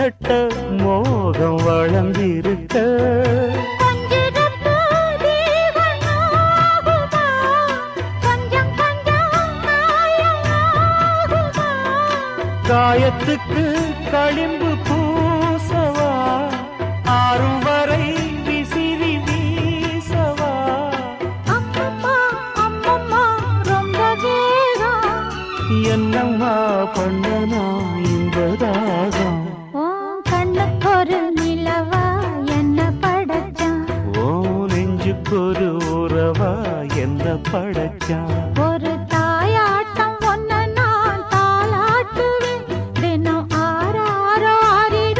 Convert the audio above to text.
தட்ட மோகம் வளர்ந்திருக்க காயத்துக்கு களிம்பு பூசவா ஆறும் வரை விசிறி வீசவா அம்மம்மா அம்மம்மா ரொம்ப வேகம் என்னம்மா பண்ணனா இன்பதாகம் கண்ணுக்கொரு நிலவா என்ன படைச்சான் ஓ நெஞ்சுக்கொரு உறவா என்ன படைச்சான்